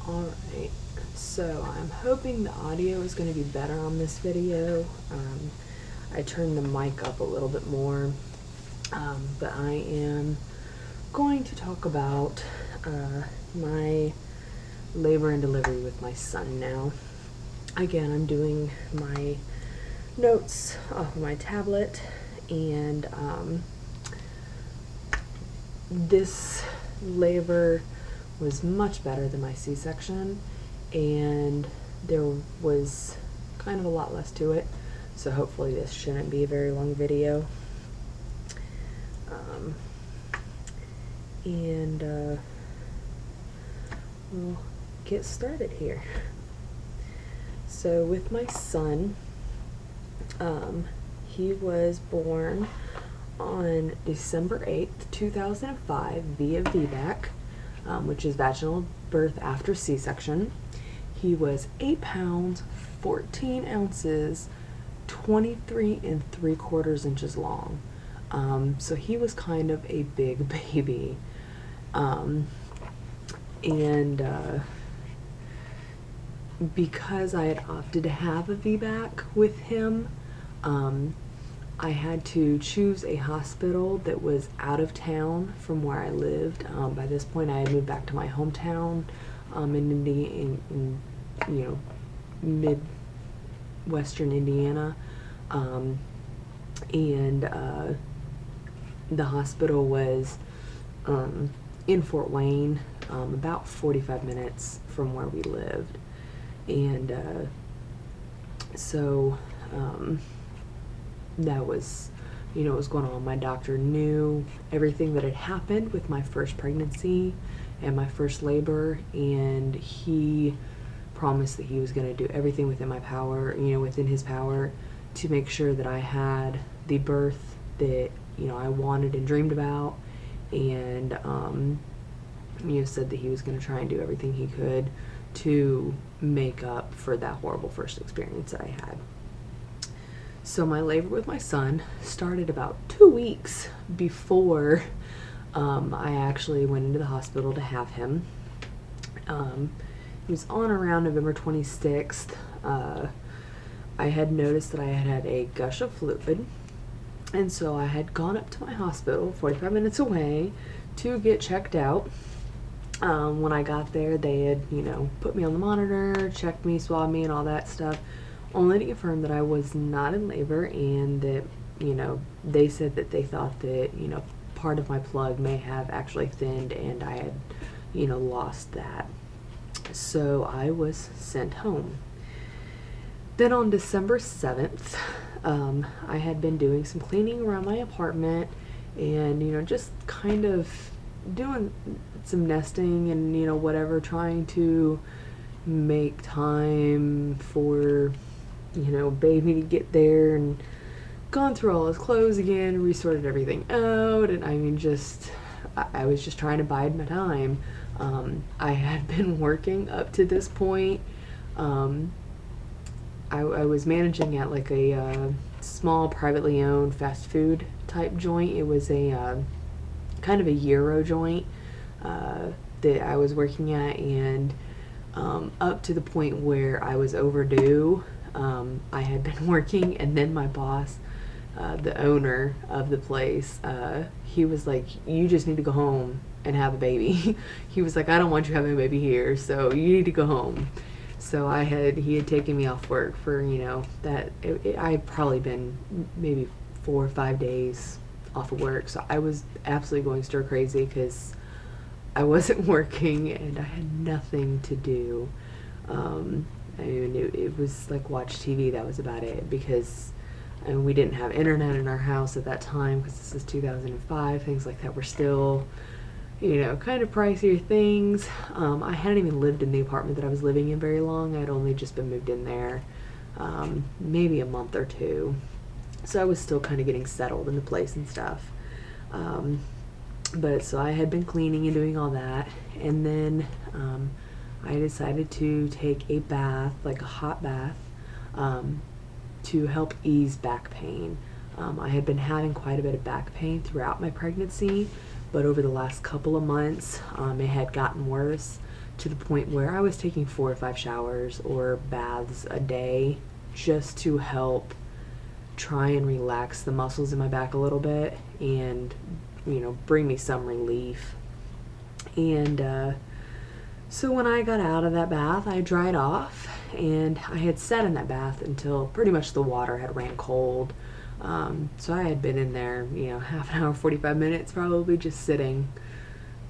Alright, so I'm hoping the audio is going to be better on this video. I turned the mic up a little bit more, but I am going to talk about my labor and delivery with my son now. Again, I'm doing my notes off of my tablet, and this labor was much better than my C-section, and there was kind of a lot less to it, so hopefully this shouldn't be a very long video. We'll get started here. So with my son, he was born on December 8th, 2005 via VBAC, which is vaginal birth after C-section. He was 8 pounds, 14 ounces, 23 3/4 inches long. So he was kind of a big baby. Because I had opted to have a VBAC with him, I had to choose a hospital that was out of town from where I lived. By this point, I had moved back to my hometown in mid-western Indiana, the hospital was in Fort Wayne, about 45 minutes from where we lived. And so that was, what was going on. My doctor knew everything that had happened with my first pregnancy and my first labor, and he promised that he was going to do everything within my power, within his power, to make sure that I had the birth that, I wanted and dreamed about, and, said that he was going to try and do everything he could to make up for that horrible first experience that I had. So my labor with my son started about 2 weeks before I actually went into the hospital to have him. He was on around November 26th. I had noticed that I had had a gush of fluid, and so I had gone up to my hospital 45 minutes away to get checked out. When I got there, they had, put me on the monitor, checked me, swabbed me, and all that stuff, only to confirm that I was not in labor, and that, they said that they thought that, part of my plug may have actually thinned, and I had, lost that. So I was sent home. Then on December 7th, I had been doing some cleaning around my apartment, and, just kind of doing some nesting and whatever, trying to make time for baby to get there, and gone through all his clothes again, resorted everything out, and I was just trying to bide my time. I had been working up to this point. I was managing at like a small privately owned fast food type joint. It was a kind of a Euro joint that I was working at, and up to the point where I was overdue, I had been working, and then my boss, the owner of the place, he was like, "You just need to go home and have a baby." He was like, "I don't want you having a baby here, so you need to go home." So he had taken me off work for, I had probably been maybe 4 or 5 days off of work, so I was absolutely going stir crazy because I wasn't working and I had nothing to do. It was like watch TV, that was about it, because we didn't have internet in our house at that time, because this is 2005. Things like that were still, kind of pricier things. I hadn't even lived in the apartment that I was living in very long. I had only just been moved in there maybe a month or two. So I was still kind of getting settled in the place and stuff. But so I had been cleaning and doing all that, and then I decided to take a bath, like a hot bath, to help ease back pain. I had been having quite a bit of back pain throughout my pregnancy, but over the last couple of months, it had gotten worse to the point where I was taking 4 to 5 showers or baths a day just to help try and relax the muscles in my back a little bit and, bring me some relief. And so when I got out of that bath, I dried off, and I had sat in that bath until pretty much the water had ran cold. So I had been in there, half an hour, 45 minutes probably, just sitting,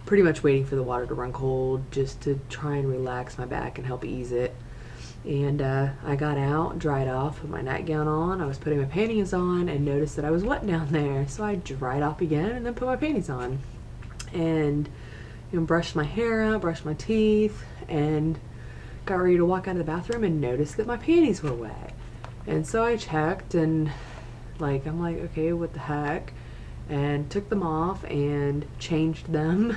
pretty much waiting for the water to run cold, just to try and relax my back and help ease it. And I got out, dried off, put my nightgown on. I was putting my panties on and noticed that I was wet down there. So I dried off again and then put my panties on. And brushed my hair out, brushed my teeth, and got ready to walk out of the bathroom and noticed that my panties were wet. And so I checked and I'm like, okay, what the heck? And took them off and changed them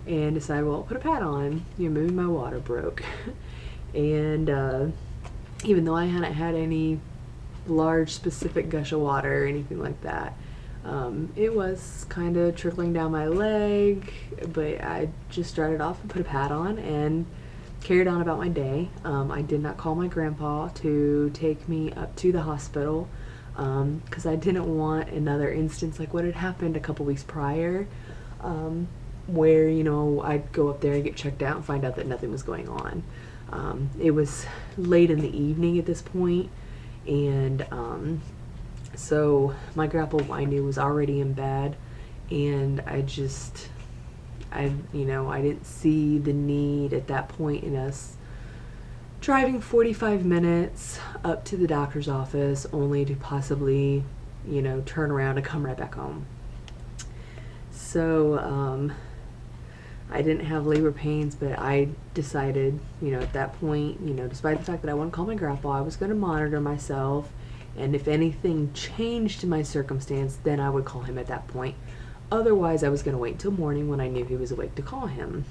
and decided, well, I'll put a pad on. Maybe my water broke. And even though I hadn't had any large specific gush of water or anything like that, it was kind of trickling down my leg, but I just dried it off and put a pad on and carried on about my day. I did not call my grandpa to take me up to the hospital because I didn't want another instance like what had happened a couple weeks prior, where I'd go up there and get checked out and find out that nothing was going on. It was late in the evening at this point, and so my grandpa, I knew, was already in bed, and I didn't see the need at that point in us driving 45 minutes up to the doctor's office only to possibly, turn around and come right back home. So I didn't have labor pains, but I decided, at that point, despite the fact that I wouldn't call my grandpa, I was going to monitor myself. And if anything changed in my circumstance, then I would call him at that point. Otherwise, I was going to wait till morning when I knew he was awake to call him.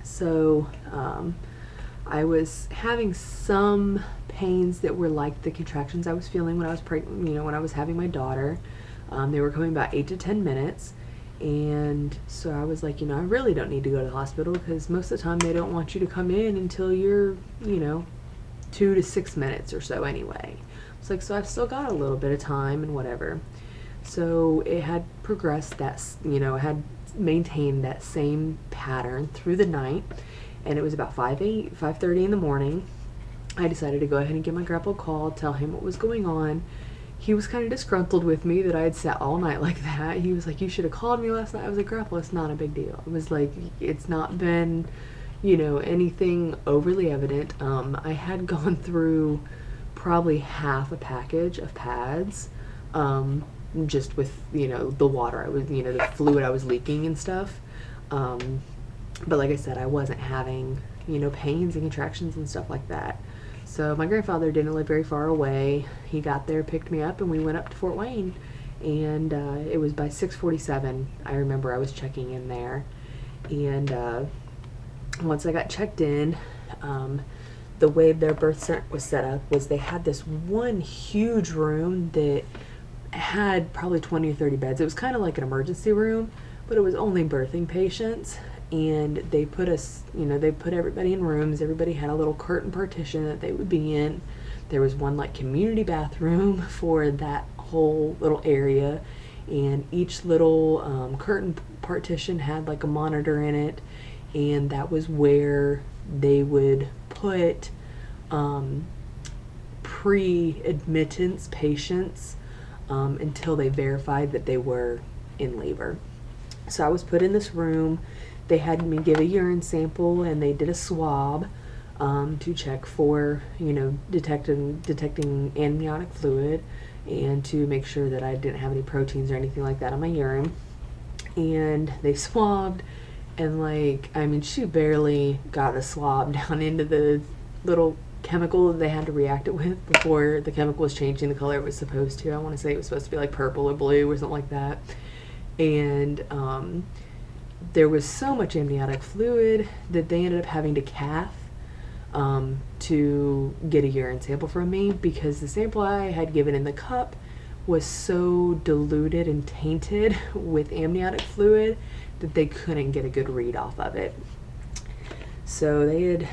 So I was having some pains that were like the contractions I was feeling when I was pregnant, when I was having my daughter. They were coming about 8 to 10 minutes. And so I was like, I really don't need to go to the hospital because most of the time they don't want you to come in until you're, 2 to 6 minutes or so anyway. It's like, so I've still got a little bit of time and whatever. So it had progressed had maintained that same pattern through the night. And it was about 5:30 in the morning. I decided to go ahead and give my grandpa a call, tell him what was going on. He was kind of disgruntled with me that I had sat all night like that. He was like, you should have called me last night. I was like, Grandpa, it's not a big deal. It was like, it's not been, anything overly evident. I had gone through probably half a package of pads, just with, the water I was, the fluid I was leaking and stuff. But like I said, I wasn't having, pains and contractions and stuff like that. So my grandfather didn't live very far away. He got there, picked me up, and we went up to Fort Wayne. And it was by 6:47. I remember I was checking in there. And once I got checked in, the way their birth center was set up was they had this one huge room that had probably 20 or 30 beds. It was kind of like an emergency room, but it was only birthing patients. And they put us, they put everybody in rooms. Everybody had a little curtain partition that they would be in. There was one community bathroom for that whole little area. And each little curtain partition had a monitor in it. And that was where they would put pre-admittance patients until they verified that they were in labor. So I was put in this room. They had me give a urine sample, and they did a swab to check for, detecting amniotic fluid, and to make sure that I didn't have any proteins or anything like that in my urine. And they swabbed, and she barely got a swab down into the little chemical that they had to react it with before the chemical was changing the color it was supposed to. I want to say it was supposed to be purple or blue or something like that. And there was so much amniotic fluid that they ended up having to cath to get a urine sample from me, because the sample I had given in the cup was so diluted and tainted with amniotic fluid that they couldn't get a good read off of it. So they had,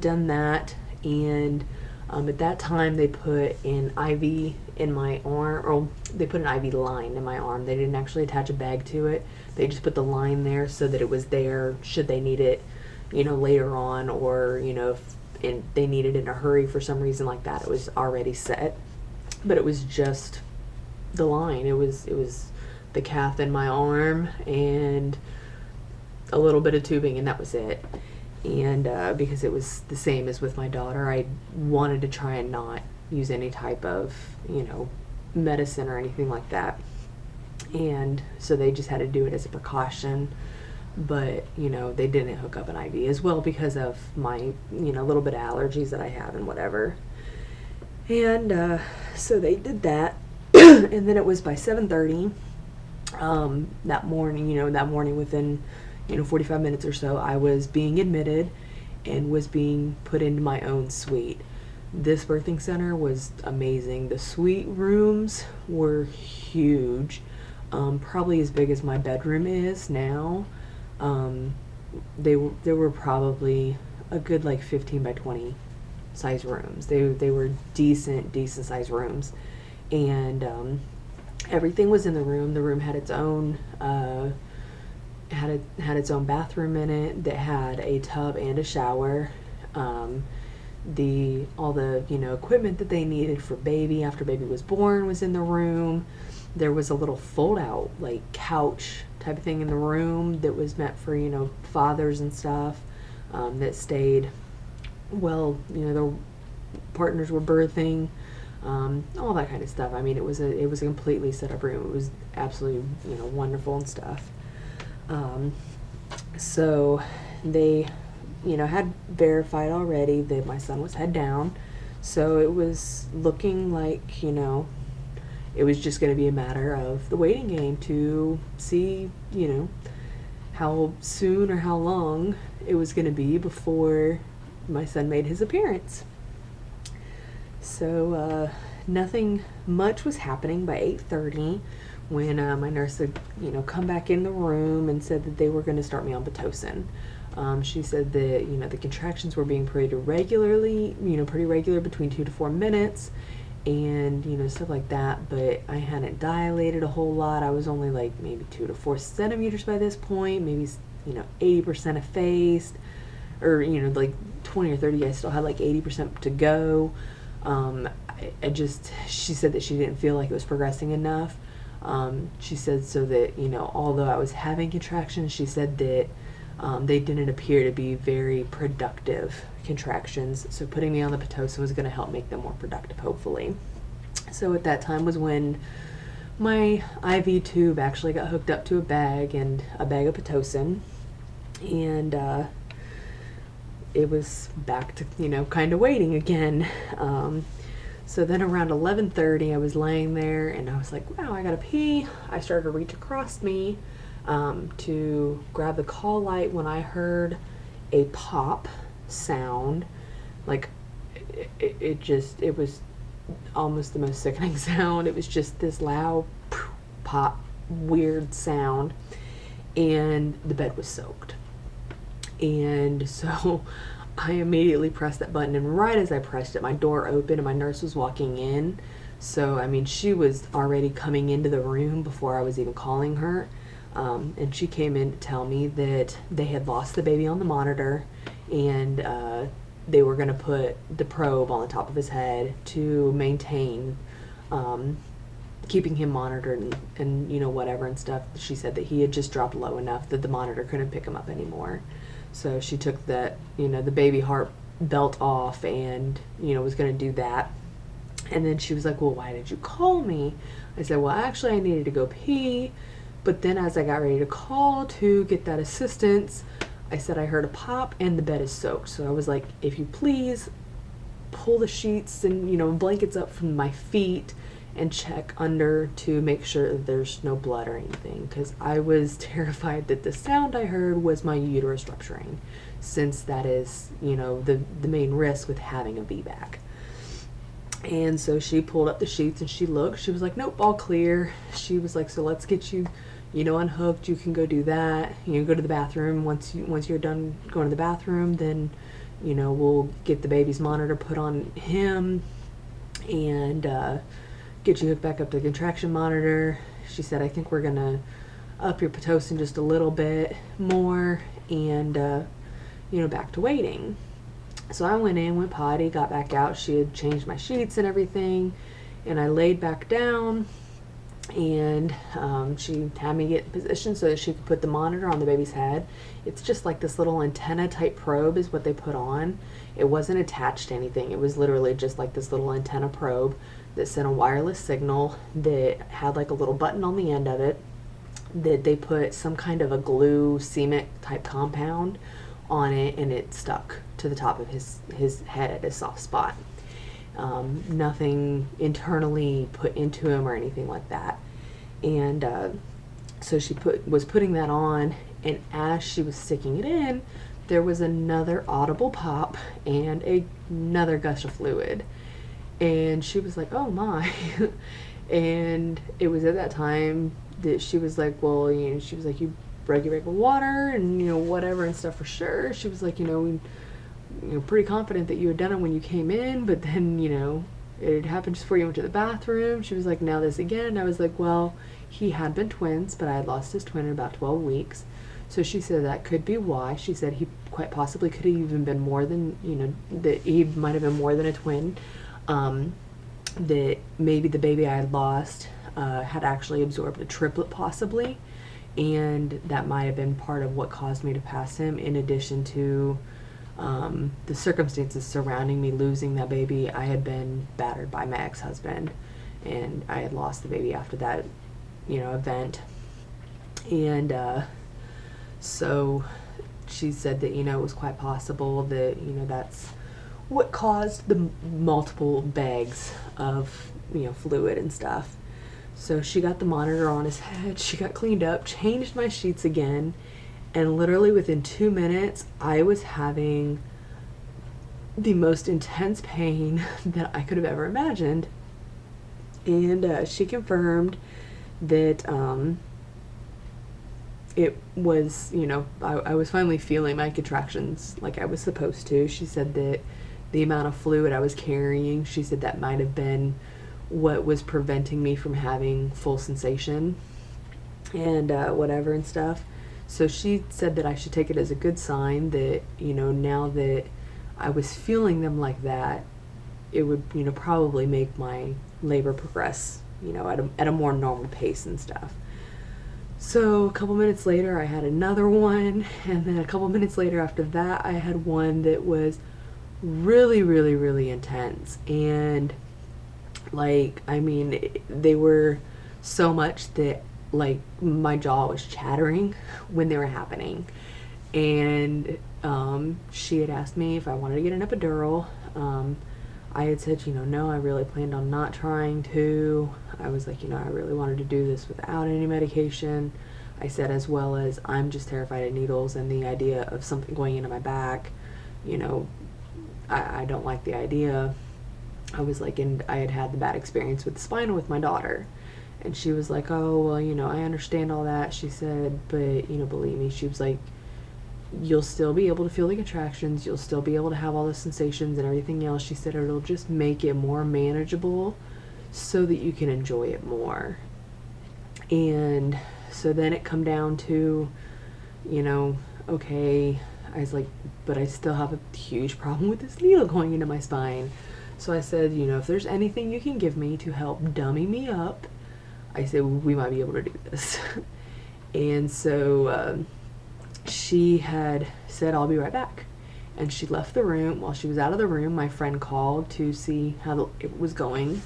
done that, and at that time they put an IV in my arm, or they put an IV line in my arm. They didn't actually attach a bag to it. They just put the line there so that it was there should they need it, later on, or, if they needed it in a hurry for some reason like that. It was already set, but it was just the line. It was the cath in my arm and a little bit of tubing, and that was it. And because it was the same as with my daughter, I wanted to try and not use any type of, medicine or anything like that. And so they just had to do it as a precaution. But, they didn't hook up an IV as well because of my, little bit of allergies that I have and whatever. And so they did that. And then it was by 7:30 that morning within 45 minutes or so, I was being admitted and was being put into my own suite. This birthing center was amazing. The suite rooms were huge, probably as big as my bedroom is now. There were probably a good 15 by 20 size rooms. They were decent size rooms, and everything was in the room. The room had its own had its own bathroom in it that had a tub and a shower. All the equipment that they needed for baby after baby was born was in the room. There was a little fold out couch type of thing in the room that was meant for fathers and stuff that stayed their partners were birthing, all that kind of stuff. I mean, it was a completely set up room. It was absolutely wonderful and stuff. So they had verified already that my son was head down, so it was looking like it was just going to be a matter of the waiting game to see how soon or how long it was going to be before my son made his appearance. So nothing much was happening by 8:30 when my nurse had come back in the room and said that they were going to start me on Pitocin. She said that the contractions were being pretty regular between 2 to 4 minutes, and stuff like that, but I hadn't dilated a whole lot. I was only maybe 2 to 4 centimeters by this point, maybe 80% effaced, or 20 or 30. I still had 80% to go. She said that she didn't feel like it was progressing enough. She said so that although I was having contractions, she said that they didn't appear to be very productive contractions, so putting me on the Pitocin was going to help make them more productive, hopefully. So at that time was when my IV tube actually got hooked up to a bag of Pitocin, and it was back to kind of waiting again. So then around 11:30 I was laying there and I was like, wow, I gotta pee. I started to reach across me to grab the call light when I heard a pop sound. It was almost the most sickening sound. It was just this loud pop, weird sound, and the bed was soaked. And so I immediately pressed that button, and right as I pressed it, my door opened and my nurse was walking in. So, I mean, she was already coming into the room before I was even calling her. And she came in to tell me that they had lost the baby on the monitor, and they were going to put the probe on the top of his head to maintain keeping him monitored and whatever and stuff. She said that he had just dropped low enough that the monitor couldn't pick him up anymore. So she took that, the baby heart belt off and, was going to do that. And then she was like, well, why did you call me? I said, well, actually, I needed to go pee. But then as I got ready to call to get that assistance, I said I heard a pop and the bed is soaked. So I was like, if you please pull the sheets and, blankets up from my feet and check under to make sure that there's no blood or anything, because I was terrified that the sound I heard was my uterus rupturing, since that is, the main risk with having a VBAC. And so she pulled up the sheets and she looked. She was like, nope, all clear. She was like, so let's get you, unhooked, you can go do that. Go to the bathroom. Once you're done going to the bathroom, then, we'll get the baby's monitor put on him and get you hooked back up to the contraction monitor. She said, I think we're going to up your Pitocin just a little bit more and, back to waiting. So I went potty, got back out. She had changed my sheets and everything, and I laid back down, and she had me get in position so that she could put the monitor on the baby's head. It's just like this little antenna type probe is what they put on. It wasn't attached to anything. It was literally just like this little antenna probe that sent a wireless signal that had like a little button on the end of it that they put some kind of a glue cement type compound on it, and it stuck to the top of his head at a soft spot. Nothing internally put into him or anything like that. And so she was putting that on, and as she was sticking it in, there was another audible pop and another gush of fluid. And she was like, oh my. And it was at that time that she was like, well, she was like, you broke your water and, whatever and stuff for sure. She was like, pretty confident that you had done it when you came in, but then, it had happened just before you went to the bathroom. She was like, now this again. I was like, well, he had been twins, but I had lost his twin in about 12 weeks. So she said that could be why. She said he quite possibly could have even been more than, that he might have been more than a twin. That maybe the baby I had lost had actually absorbed a triplet possibly. And that might have been part of what caused me to pass him, in addition to the circumstances surrounding me losing that baby. I had been battered by my ex-husband, and I had lost the baby after that, event. And so she said that, it was quite possible that, that's what caused the multiple bags of, fluid and stuff. So she got the monitor on his head, she got cleaned up, changed my sheets again, and literally within 2 minutes, I was having the most intense pain that I could have ever imagined. And she confirmed that it was, I was finally feeling my contractions like I was supposed to. She said that the amount of fluid I was carrying, she said that might have been what was preventing me from having full sensation and whatever and stuff. So she said that I should take it as a good sign that, now that I was feeling them like that, it would, probably make my labor progress, at a more normal pace and stuff. So a couple minutes later, I had another one, and then a couple minutes later after that, I had one that was really, really, really intense. And they were so much that my jaw was chattering when they were happening. And she had asked me if I wanted to get an epidural. I had said, no, I really planned on not trying to. I was like, I really wanted to do this without any medication. I said, as well as I'm just terrified of needles and the idea of something going into my back, I don't like the idea. I was like, and I had the bad experience with the spinal with my daughter. And she was like, oh, well, I understand all that. She said, but, believe me, she was like, you'll still be able to feel the contractions. You'll still be able to have all the sensations and everything else. She said, it'll just make it more manageable so that you can enjoy it more. And so then it come down to, okay, I was like, but I still have a huge problem with this needle going into my spine. So I said, if there's anything you can give me to help dummy me up, I said, we might be able to do this. And so she had said, I'll be right back. And she left the room. While she was out of the room, my friend called to see how it was going.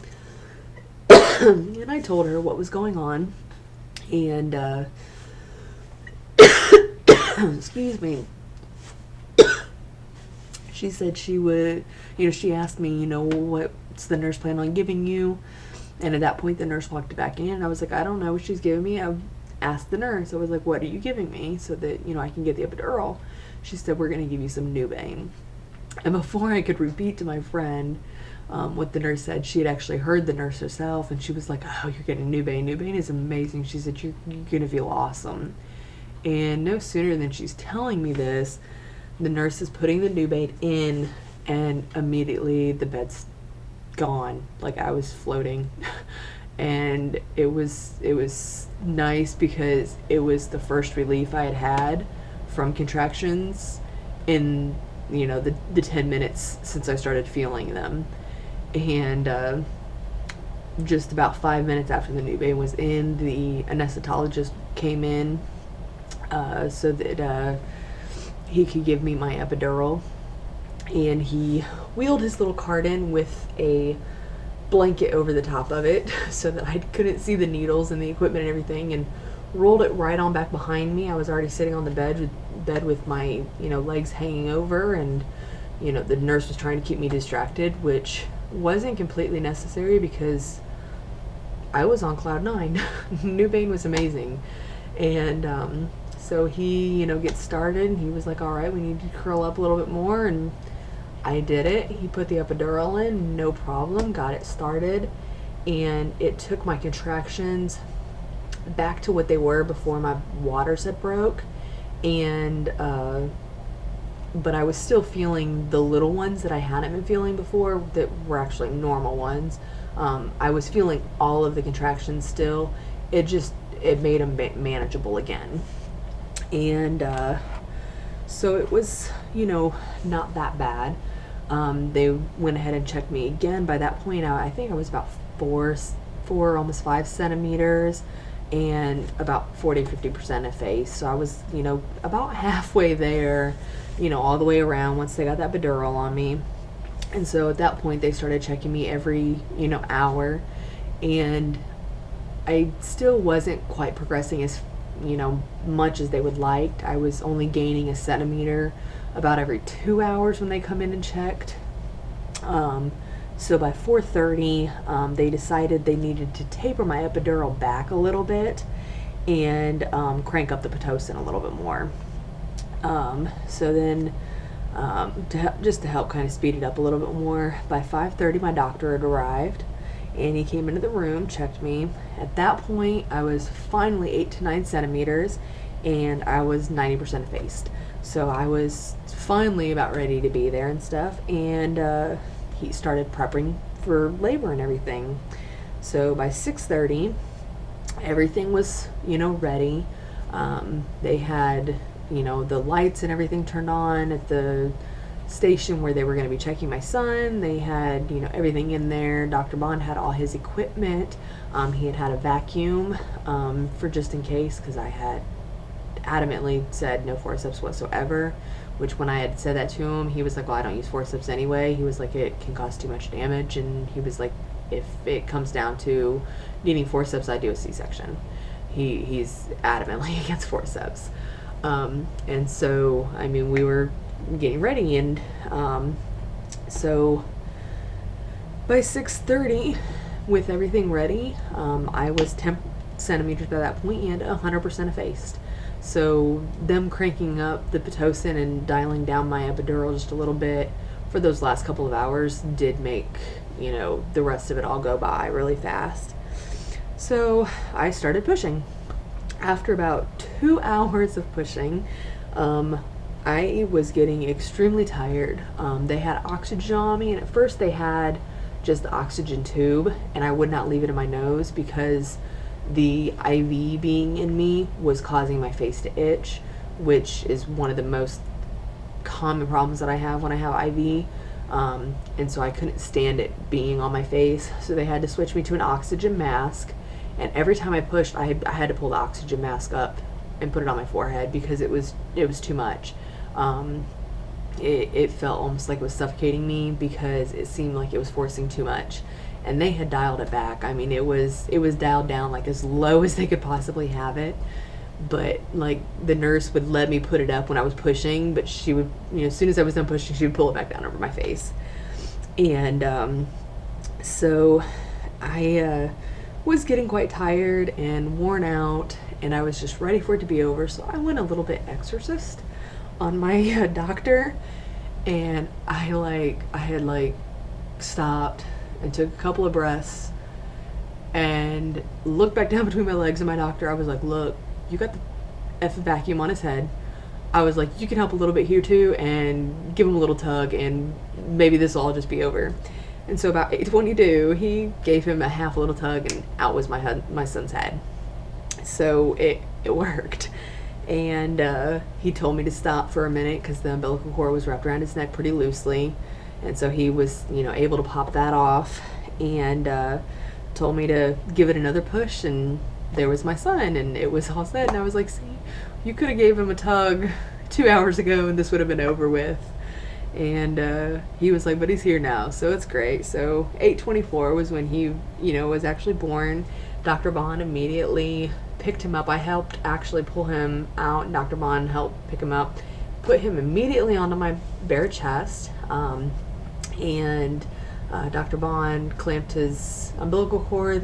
And I told her what was going on. And, excuse me. She said she would, she asked me, what's the nurse plan on giving you? And at that point, the nurse walked back in, and I was like, I don't know what she's giving me. I asked the nurse, I was like, what are you giving me so that, I can get the epidural? She said, we're going to give you some Nubane. And before I could repeat to my friend what the nurse said. She had actually heard the nurse herself, and she was like, "Oh, you're getting Nubain. Nubain is amazing." She said, you're gonna feel awesome." And no sooner than she's telling me this, the nurse is putting the Nubain in, and immediately the bed's gone. Like, I was floating. And it was nice because it was the first relief I had had from contractions in, you know, the 10 minutes since I started feeling them. And just about 5 minutes after the Nubain was in, the anesthetologist came in so that he could give me my epidural. And he wheeled his little cart in with a blanket over the top of it so that I couldn't see the needles and the equipment and everything, and rolled it right on back behind me. I was already sitting on the bed with my, you know, legs hanging over, and, you know, the nurse was trying to keep me distracted, which wasn't completely necessary because I was on cloud 9. Nubain was amazing. And so he, you know, gets started, and he was like, "All right, we need to curl up a little bit more," and I did it. He put the epidural in, no problem, got it started, and it took my contractions back to what they were before my waters had broke. And but I was still feeling the little ones that I hadn't been feeling before, that were actually normal ones. I was feeling all of the contractions still. It made them manageable again. And so it was, you know, not that bad. They went ahead and checked me again. By that point, I think I was about 4, almost 5 centimeters, and about 40-50% effaced. So I was, you know, about halfway there, you know, all the way around once they got that epidural on me. And so at that point, they started checking me every, you know, hour, and I still wasn't quite progressing as, you know, much as they would like. I was only gaining a centimeter about every 2 hours when they come in and checked. So by 4:30, they decided they needed to taper my epidural back a little bit and crank up the Pitocin a little bit more. So then, just to help kind of speed it up a little bit more, by 5:30 my doctor had arrived, and he came into the room, checked me. At that point, I was finally 8 to 9 centimeters, and I was 90% effaced. So I was finally about ready to be there and stuff, and he started prepping for labor and everything. So by 6:30, everything was, you know, ready. They had, you know, the lights and everything turned on at the station where they were going to be checking my son. They had, you know, everything in there. Dr. Bond had all his equipment. He had a vacuum for just in case, because I had adamantly said no forceps whatsoever, which when I had said that to him, he was like, "Well, I don't use forceps anyway." He was like, "It can cause too much damage," and he was like, "If it comes down to needing forceps, I do a C-section." He's adamantly against forceps. And so, I mean, we were getting ready, and so by 6:30, with everything ready, I was 10 centimeters by that point and 100% effaced. So them cranking up the Pitocin and dialing down my epidural just a little bit for those last couple of hours did make, you know, the rest of it all go by really fast. So I started pushing. After about 2 hours of pushing, I was getting extremely tired. They had oxygen on me, and at first they had just the oxygen tube, and I would not leave it in my nose because the IV being in me was causing my face to itch, which is one of the most common problems that I have when I have IV. And so I couldn't stand it being on my face, so they had to switch me to an oxygen mask. And every time I pushed, I had to pull the oxygen mask up and put it on my forehead because it was too much. It felt almost like it was suffocating me because it seemed like it was forcing too much. And they had dialed it back. I mean, it was dialed down like as low as they could possibly have it. But like the nurse would let me put it up when I was pushing, but she would, you know, as soon as I was done pushing, she would pull it back down over my face. And so I was getting quite tired and worn out, and I was just ready for it to be over. So I went a little bit exorcist on my doctor, and I had stopped and took a couple of breaths and looked back down between my legs and my doctor. I was like, look, you got the effing vacuum on his head. I was like, you can help a little bit here too, and give him a little tug, and maybe this will all just be over. And so about 8:22, he gave him a half a little tug, and out was my son's head. So it worked. And he told me to stop for a minute because the umbilical cord was wrapped around his neck pretty loosely. And so he was, able to pop that off, and told me to give it another push, and there was my son, and it was all set. And I was like, see, you could have gave him a tug 2 hours ago and this would have been over with. And he was like, but he's here now, so it's great. So 8:24 was when he, was actually born. Dr. Bond immediately picked him up. I helped actually pull him out, and Dr. Bond helped pick him up, put him immediately onto my bare chest, and Dr. Bond clamped his umbilical cord.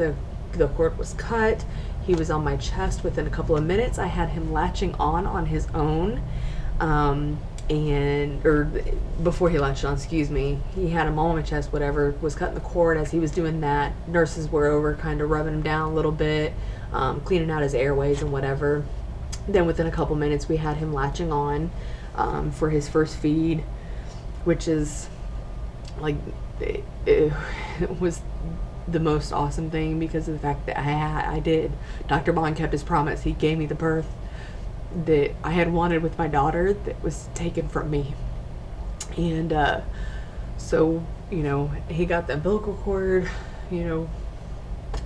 The cord was cut. He was on my chest within a couple of minutes. I had him latching on his own, or before he latched on, excuse me. He had him on my chest, whatever, was cutting the cord. As he was doing that, nurses were over kind of rubbing him down a little bit, cleaning out his airways and whatever. Then within a couple minutes, we had him latching on for his first feed, which is like, it was the most awesome thing because of the fact that I did. Dr. Bond kept his promise. He gave me the birth that I had wanted with my daughter that was taken from me. And so, he got the umbilical cord,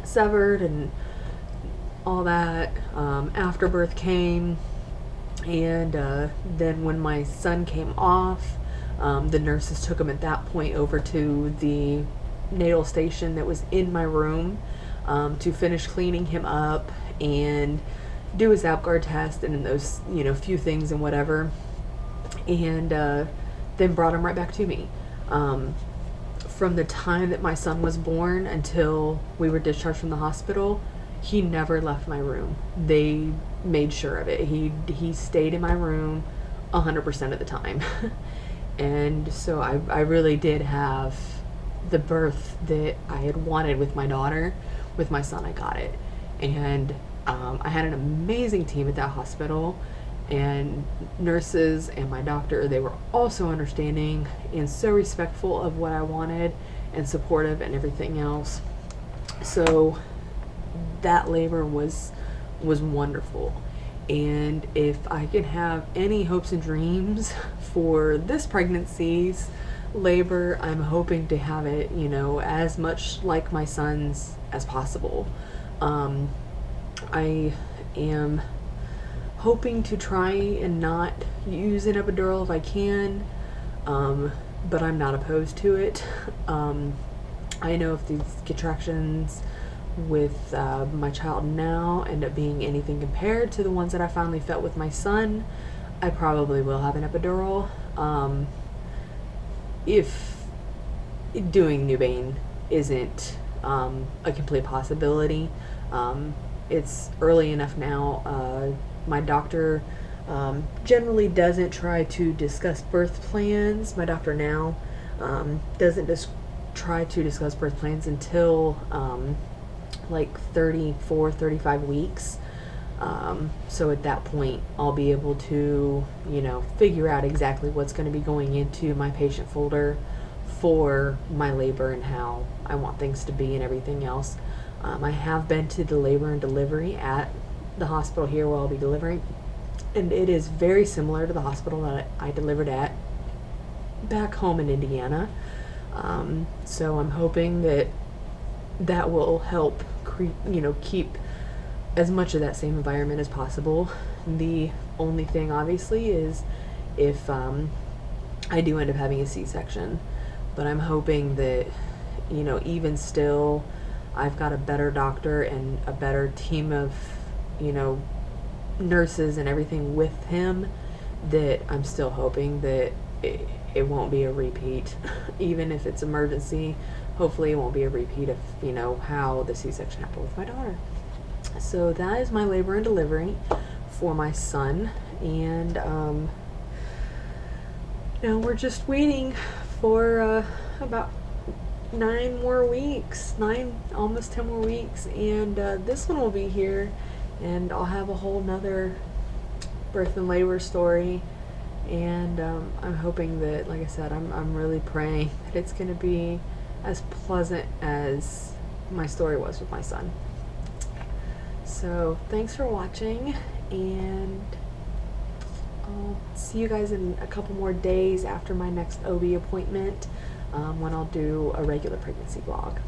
severed and all that. Afterbirth came, and then when my son came off, the nurses took him at that point over to the natal station that was in my room to finish cleaning him up and do his APGAR test and those few things and whatever, and then brought him right back to me. From the time that my son was born until we were discharged from the hospital, he never left my room. They made sure of it. He stayed in my room 100% of the time. And so I really did have the birth that I had wanted with my daughter. With my son, I got it. And I had an amazing team at that hospital, and nurses and my doctor, they were also understanding and so respectful of what I wanted and supportive and everything else. So that labor was wonderful. And if I can have any hopes and dreams for this pregnancy's labor, I'm hoping to have it, as much like my son's as possible. I am hoping to try and not use an epidural if I can, but I'm not opposed to it. I know if these contractions with my child now end up being anything compared to the ones that I finally felt with my son, I probably will have an epidural. If doing Nubane isn't a complete possibility, it's early enough now. My doctor generally doesn't try to discuss birth plans. My doctor now doesn't try to discuss birth plans until like 34, 35 weeks. So at that point, I'll be able to, figure out exactly what's going to be going into my patient folder for my labor and how I want things to be and everything else. I have been to the labor and delivery at the hospital here where I'll be delivering, and it is very similar to the hospital that I delivered at back home in Indiana. So I'm hoping that will help keep as much of that same environment as possible. The only thing obviously is if I do end up having a C-section, but I'm hoping that even still I've got a better doctor and a better team of nurses and everything with him, that I'm still hoping that it won't be a repeat. Even if it's emergency, hopefully it won't be a repeat of how the C-section happened with my daughter. So that is my labor and delivery for my son, and now we're just waiting for about 9 more weeks, almost 10 more weeks, and this one will be here, and I'll have a whole nother birth and labor story. And I'm hoping that, like I said, I'm really praying that it's going to be as pleasant as my story was with my son. So thanks for watching, and I'll see you guys in a couple more days after my next OB appointment, when I'll do a regular pregnancy vlog.